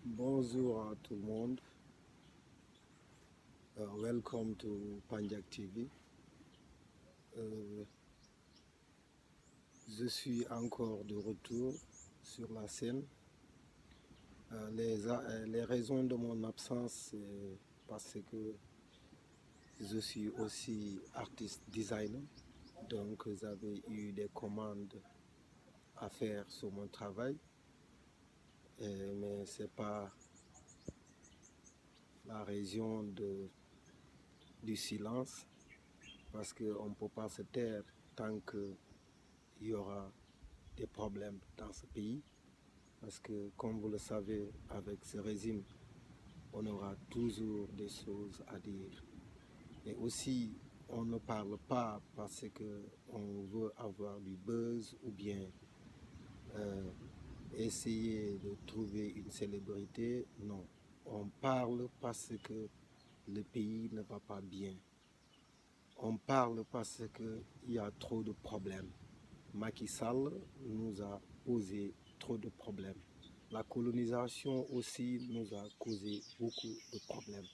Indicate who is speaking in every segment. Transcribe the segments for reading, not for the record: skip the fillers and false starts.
Speaker 1: Bonjour à tout le monde. Welcome to Panjak TV. Euh, je suis encore de retour sur la scène. Les raisons de mon absence, c'est parce que je suis aussi artiste designer. Donc, j'avais eu des commandes à faire sur mon travail. Mais ce n'est pas la raison du silence, parce qu'on ne peut pas se taire tant qu'il y aura des problèmes dans ce pays. Parce que, comme vous le savez, avec ce régime, on aura toujours des choses à dire. Et aussi, on ne parle pas parce qu'on veut avoir du buzz ou bien euh, essayer de trouver une célébrité. Non, on parle parce que le pays ne va pas bien. On parle parce qu'il y a trop de problèmes. Macky Sall nous a posé trop de problèmes. La colonisation aussi nous a causé beaucoup de problèmes.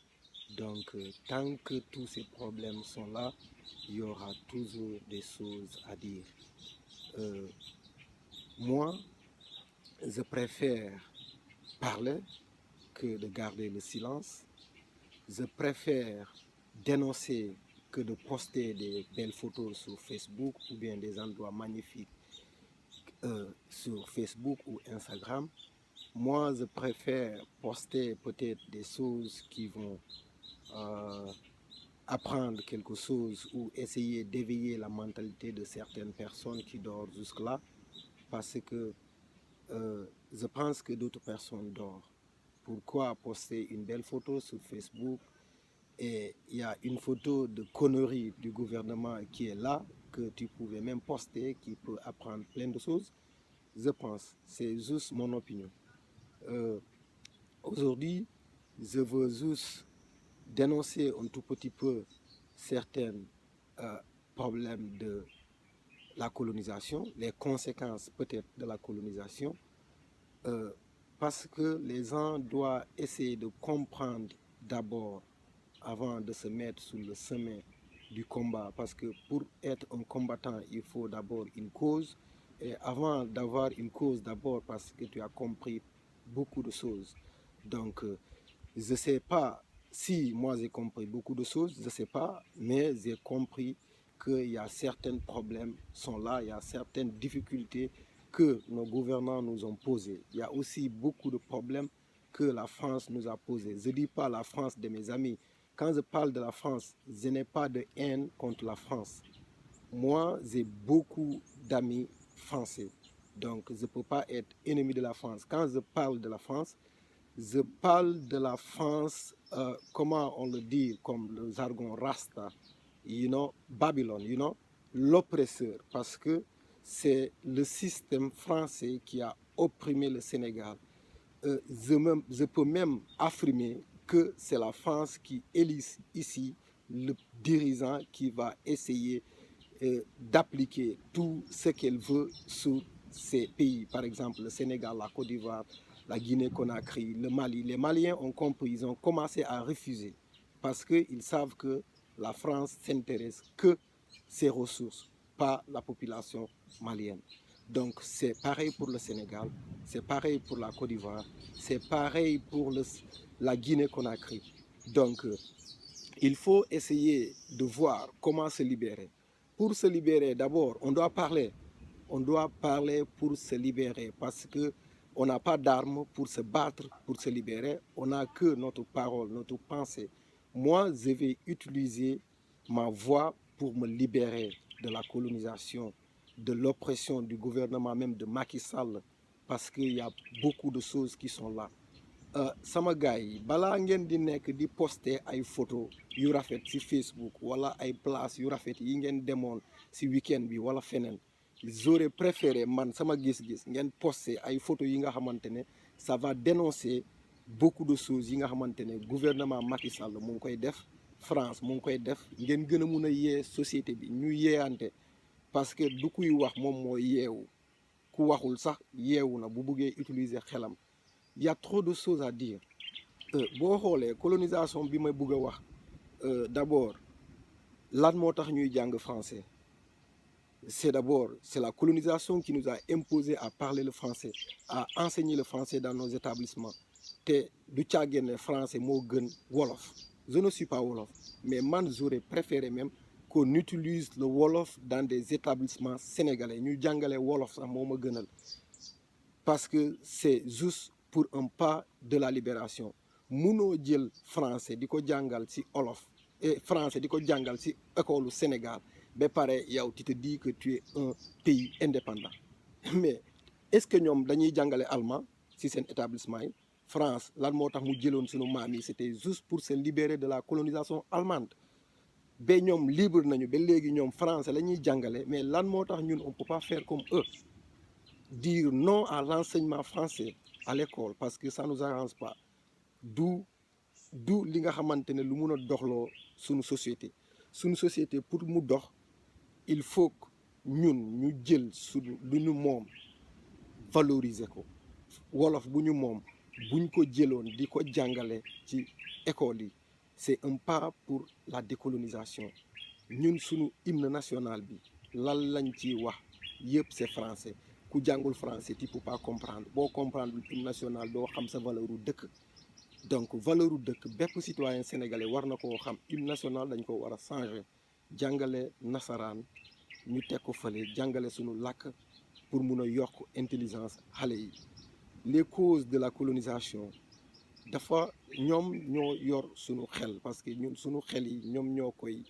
Speaker 1: Donc, tant que tous ces problèmes sont là, il y aura toujours des choses à dire. Moi, je préfère parler que de garder le silence. Je préfère dénoncer que de poster des belles photos sur Facebook ou bien des endroits magnifiques sur Facebook ou Instagram. Moi, je préfère poster peut-être des choses qui vont apprendre quelque chose ou essayer d'éveiller la mentalité de certaines personnes qui dorment jusque-là, parce que je pense que d'autres personnes dorment. Pourquoi poster une belle photo sur Facebook et il y a une photo de connerie du gouvernement qui est là, que tu pouvais même poster, qui peut apprendre plein de choses? Je pense, c'est juste mon opinion. Aujourd'hui, je veux juste dénoncer un tout petit peu certains problèmes de la colonisation, les conséquences peut-être de la colonisation, parce que les gens doivent essayer de comprendre d'abord avant de se mettre sur le chemin du combat, parce que pour être un combattant, il faut d'abord une cause, et avant d'avoir une cause, d'abord parce que tu as compris beaucoup de choses. Donc, je ne sais pas si moi j'ai compris beaucoup de choses, je ne sais pas, mais j'ai compris qu'il y a certains problèmes sont là, il y a certaines difficultés que nos gouvernants nous ont posées. Il y a aussi beaucoup de problèmes que la France nous a posés. Je ne dis pas la France de mes amis. Quand je parle de la France, je n'ai pas de haine contre la France. Moi, j'ai beaucoup d'amis français. Donc, je ne peux pas être ennemi de la France. Quand je parle de la France, je parle de la France, comment on le dit, comme le jargon Rasta, Babylone, l'oppresseur, parce que c'est le système français qui a opprimé le Sénégal. Je peux même affirmer que c'est la France qui élit ici le dirigeant qui va essayer d'appliquer tout ce qu'elle veut sur ces pays. Par exemple, le Sénégal, la Côte d'Ivoire, la Guinée-Conakry, le Mali. Les Maliens ont compris, ils ont commencé à refuser parce qu'ils savent que la France s'intéresse que ses ressources, pas la population malienne. Donc c'est pareil pour le Sénégal, c'est pareil pour la Côte d'Ivoire, c'est pareil pour la Guinée-Conakry. Donc il faut essayer de voir comment se libérer. Pour se libérer, d'abord, on doit parler. On doit parler pour se libérer parce qu'on n'a pas d'armes pour se battre, pour se libérer. On n'a que notre parole, notre pensée. Moi, je vais utiliser ma voix pour me libérer de la colonisation, de l'oppression du gouvernement, même de Macky Sall, parce qu'il y a beaucoup de choses qui sont là. Sama gars yi balaa ngeen di nekk di poster ay photo yu rafet ci Facebook wala ay place yu rafet yi ngeen demoon ci weekend bi wala feneen, j'aurais préféré man sama gis-gis ngeen poster ay photo yi nga xamante ne ça va dénoncer beaucoup de choses yi nga xamante ne gouvernement Macky Sall mu ngi koy def, France mu ngi koy def, ngeen gën a mun a yee société bi ñu yeeyante, parce que du kuy wax moom moo yeewu, ku waxul sax yeewu na bu buggee utiliser xelam. il y a trop de choses à dire. boo xoolee colonisation bi may bëgg a wax d'abord lan moo tax ñuy jàng français. C'est d'abord, c'est la colonisation qui nous a imposé à parler le français, à enseigner le français dans nos établissements. te du càggee ne français moo gën wolof. Je ne suis pas wolof, mais man j'aurais préféré même qu'on utilise le wolof dans des établissements sénégalais ñu jàngale wolof sax moo ma gënal, parce que c'est juste pour un pas de la libération. munoo jël français di ko jàngal ci olof et français di ko jàngal ci école Sénégal ba pare yow tu te dis que tu es un pays indépendant. mais est-ce que ñoom dañuy jàngale allemand ci seen établissement yi? France lan moo tax mu jëloon sunu maam yi c'était juste pour se libérer de la colonisation allemande. ba ñoom libre nañu ba léegi ñoom français la ñuy jàngale, mais lan moo tax ñun on peut pas faire comme eux, dire non à l'enseignement français à l'école, parce que ça nous arrange pas. du li nga xamante ne lu mun a doxloo suñu société pour mu dox il faut que ñun ñu jël suñu lu ñu moom valoriser ko. wolof bu ñu moom buñ ko jëloon di ko jàngale ci école yi, c'est un pas pour la décolonisation. ñun suñu hymne national bi lan lañ ci wax yëpp c'est français. ku jàngul français tu peux pas comprendre. boo comprendre hymne national doo xam sa valeur u dëkk. donc valeur u dëkk bépp citoyen sénégalais war na koo xam. hymne national dañ ko war a changer, jàngale nasaraan ñu teg ko fële, jàngale suñu làkk pour mun a yokk intelligence xale yi. les causes de la colonisation dafa ñoom ñoo yor suñu xel, parce que ñun suñu xel yi ñoom ñoo koy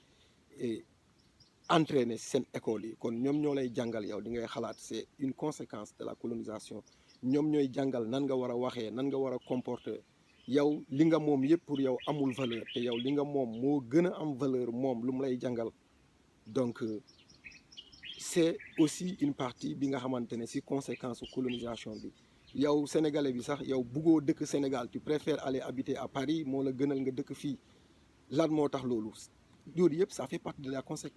Speaker 1: entraîner seen école yi. kon ñoom ñoo lay jàngal yow di ngay xalaat, c'est une conséquence de la colonisation. ñoom ñooy jàngal nan nga war a waxee, nan nga war a comporter. yow li nga moom yëpp pour yow amul valeur, te yow li nga moom moo gën a am valeur moom lu mu lay jàngal. donc c'est aussi une partie bi nga xamante ne ci conséquence colonisation bi. yow sénégalais bi sax yow buggoo dëkk Sénégal, tu préfères aller habiter à Paris, moo la gënal nga dëkk fii. lan moo tax loolu? loolu yëpp ça fait partie de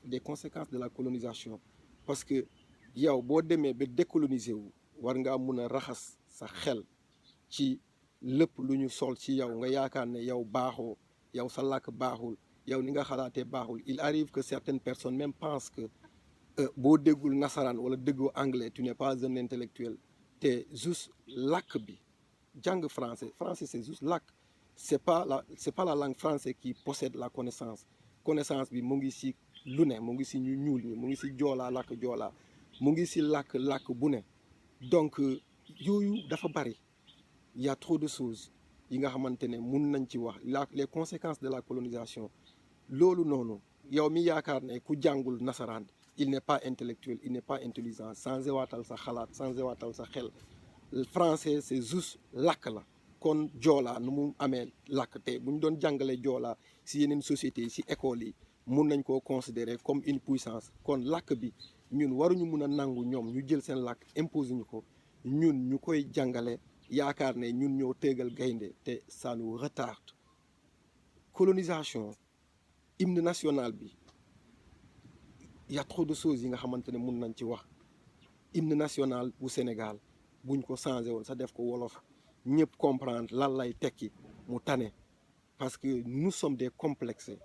Speaker 1: des conséquences de la colonisation. parce que yow boo demee ba décoloniser wu war ngaa mun a raxas sa xel ci lépp lu ñu sol ci yow nga yaakaar ne yow baaxoo, yow sa làkk baaxul, yow ni nga xalaatee baaxul. il arrive que certaines personnes même pensent que boo déggul nasaraan wala déggoo anglais tu n'es pas un intellectuel. te juste làkk bi, jàng français c'est juste làkk. c'est pas la langue française qui possède la connaissance bi mu ngi ci lu ne, mu ngi ci ñu ñuul ñi, mu ngi ci joolaa làkk joolaa, mu ngi ci làkk bu ne. donc yooyu dafa bari. il y a trop de choses yi nga xamante ne mun nañ ci wax. les conséquences de la colonisation loolu noonu, yow mi yaakaar ne ku jàngul nasaraan il n'est pas intellectuel, il n'est pas intelligent, changé waatal sa xalaat, changé waatal sa xel. français c'est juste làkk la. kon joolaa nu mu amee làkk, te bu ñu doon jàngale joolaa ci yeneen sociétés yi ci école yi mun nañ koo considérer comme une puissance. kon làkk bi ñun waruñu mun a nangu ñoom ñu jël seen làkk imposer ñu ko, ñun ñu koy jàngale yaakaar ne ñun ñoo téegal gaynde, te ça nous retarde. colonisation, hymne national bi, il y a trop de choses yi nga xamante ne mun nañ ci wax. hymne national bu Sénégal buñ ko changé woon sa def ko wolof, ñëpp comprendre lan lay tekki mu tane. parce que nous sommes des complexés,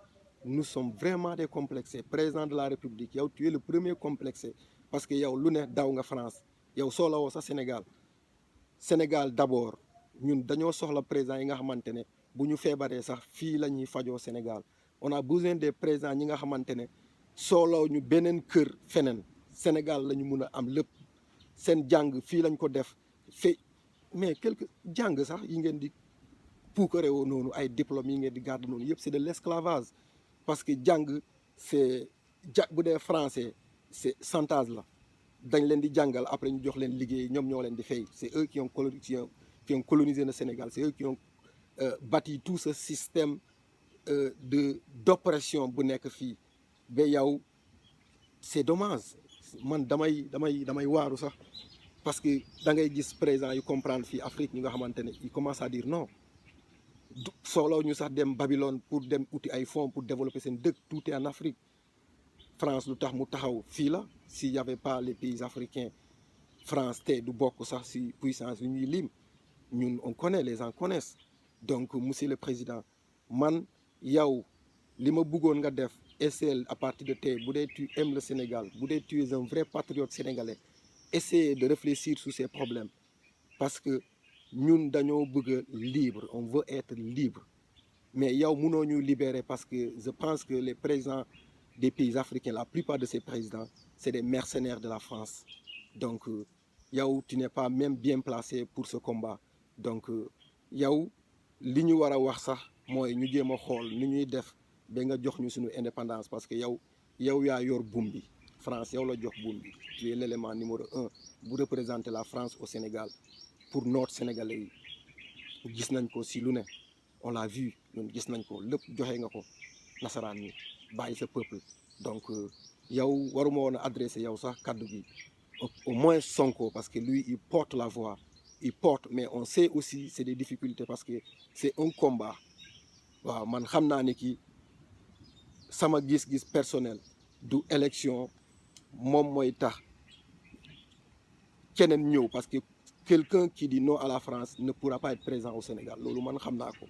Speaker 1: nous sommes vraiment des complexés. président de la République, yow tu es le premier complexé, parce que yow lu ne daw nga France, yow soxla woo sa Sénégal d'abord. ñun dañoo soxla président yi nga xamante ne bu ñu feebaree sax fii la ñuy fajoo Sénégal. on a besoin des présidents ñi nga xamante ne sooloo ñu beneen kër feneen. Sénégal la ñu mun a am lépp. seen jàng fii lañ ko def mais quelque jàng sax yi ngeen di puukare woo noonu, ay diplômes yi ngeen di garde noonu yëpp c'est de l'esclavage. parce que jàng c'est bu dee français c'est chantage la. dañ leen di jàngal après ñu jox leen liggéey, ñoom ñoo leen di fay. c'est eux qui ont colonisé le Sénégal, c'est eux qui ont bâti tout ce système d'oppression bu nekk fii. ba yow c'est dommage. man damay waaru sax, parce que da ngay gis président yu comprendre fii Afrique ñi nga xamante ne ils commencent à dire non. soxlaw ñu sax dem Babylone pour dem uti ay fonds pour développer seen dëkk. tout est en Afrique. France lu tax mu taxaw fii la. s'il y avait pas les pays africains, France te du bokk sax ci puissance yu ñuy lim. ñun on connaît, les gens connaissent. Donc monsieur le président man yow li ma bëggoon nga def essayer à partir de tey bu dee tu aimes le Sénégal bu dee tu es un vrai patriote sénégalais essayer de réfléchir sur ces problèmes parce que ñun dañoo bëgg libre, on veut être libre. Mais yow mënoo ñu libérer parce que je pense que les présidents des pays africains, la plupart de ces présidents, c'est des mercenaires de la France. Donc yow tu n'es pas même bien placé pour ce combat. Donc yow li ñu war a wax sax mooy ñu jéem a xool ni ñuy def ba nga jox ñu suñu indépendance parce que yow yaa yor buum bi France yow la jox buum bi tu es l'élément numéro 1 bu représenter la France au Sénégal pour notre Sénégalais yi gis nañ ko si lu ne on l'a vu ñun gis nañ ko lépp joxe nga ko nasaraan ñi bàyyi sa peuple donc yow waruma woon a adressé yow sax kaddu gi au moins Sonko parce que lui il porte la voix il porte mais on sait aussi c'est des difficultés parce que c'est un combat waaw man xam naa ni ki sama gis-gis personnel du élection moom mooy tax keneen ñëw parce que quelqu'un qui dit non à la France ne pourra pas être présent au Sénégal loolu man xam naa ko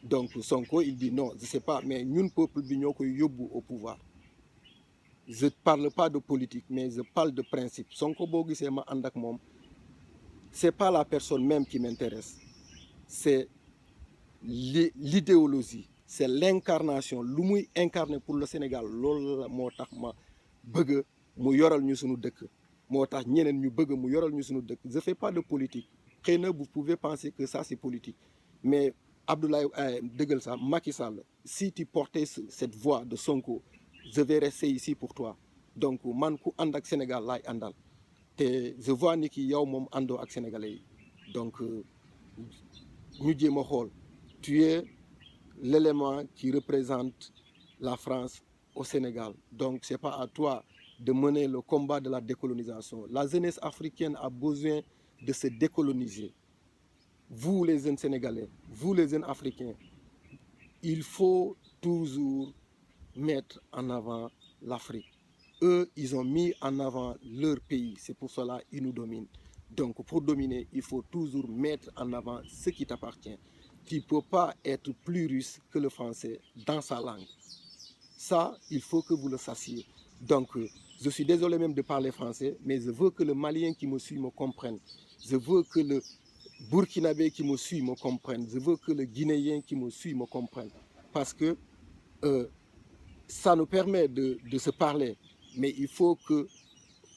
Speaker 1: donc Sonko il dit non je sais pas mais ñun peuple bi ñoo koy yóbbu au pouvoir je parle pas de politique mais je parle de principe Sonko boo gisee ma ànd ak moom c'est pas la personne même qui m'intéresse c'est l'idéologie c'est l'incarnation lu muy incarner pour le Sénégal loolu la moo tax ma bëgg mu yoral ñu suñu dëkk moo tax ñeneen ñu bëgg mu yoral ñu suñu dëkk je fais pas de politique xëy na vous pouvez penser que ça c'est politique mais Abdoulaye dëggal sax Macky Sall si tu portais cette voix de Sonko je vais rester ici pour toi donc man ku ànd ak Sénégal laay àndal te je vois ni ki yow moom àndoo ak sénégalais yi donc ñu jéem a xool tu es l'élément qui représente la France au Sénégal donc c'est pas à toi de mener le combat de la décolonisation la jeunesse africaine a besoin de se décoloniser vous les jeunes sénégalais vous les jeunes africains il faut toujours mettre en avant l'Afrique eux ils ont mis en avant leur pays c'est pour cela ils nous dominent donc pour dominer il faut toujours mettre en avant ce qui t'appartient tu ne peux pas être plus russe que le français dans sa langue ça il faut que vous le sachiez donc je suis désolé même de parler français mais je veux que le Malien qui me suit me comprenne je veux que le Burkinabé qui me suit me comprenne je veux que le Guinéen qui me suit me comprenne parce que ça nous permet de se parler mais il faut que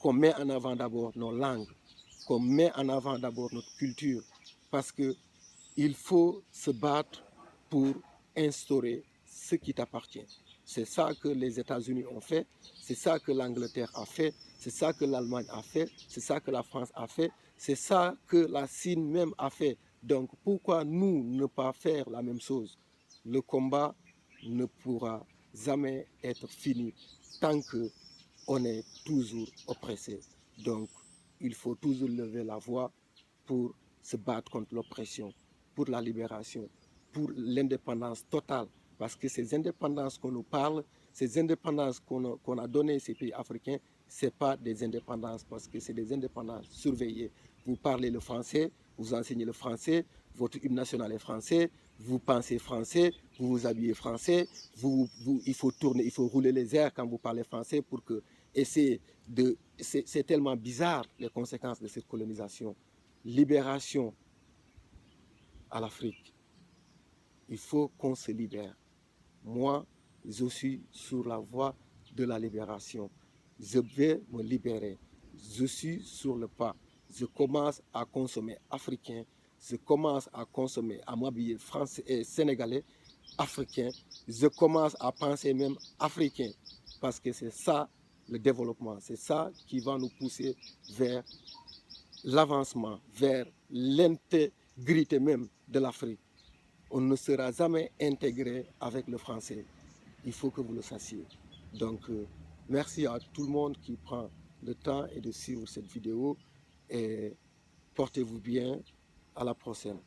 Speaker 1: qu'on met en avant d'abord nos langues qu'on met en avant d'abord notre culture parce que il faut se battre pour instaurer ce qui t'appartient c'est ça que les États-Unis ont fait c'est ça que l'Angleterre a fait c'est ça que l'Allemagne a fait c'est ça que la France a fait c'est ça que la Chine même a fait donc pourquoi nous ne pas faire la même chose le combat ne pourra jamais être fini tant que on est toujours oppressé donc il faut toujours lever la voix pour se battre contre l'oppression pour la libération pour l'indépendance totale parce que ces indépendances qu'on nous parle ces indépendances qu'on a données ces pays africains c'est pas des indépendances parce que c'est des indépendances surveillées vous parlez le français vous enseignez le français votre hymne national est français vous pensez français vous vous habillez français il faut tourner il faut rouler les airs quand vous parlez français pour que et c'est tellement bizarre les conséquences de cette colonisation libération à l'Afrique il faut qu'on se libère moi je suis sur la voie de la libération je vais me libérer je suis sur le pas je commence à consommer africain je commence à consommer à m'habiller français et sénégalais africain je commence à penser même africain parce que c'est ça le développement c'est ça qui va nous pousser vers l'avancement vers l'intégrité même de l'Afrique on ne sera jamais intégré avec le français il faut que vous le sachiez donc merci à tout le monde qui prend le temps et de suivre cette vidéo et portez-vous bien à la prochaine.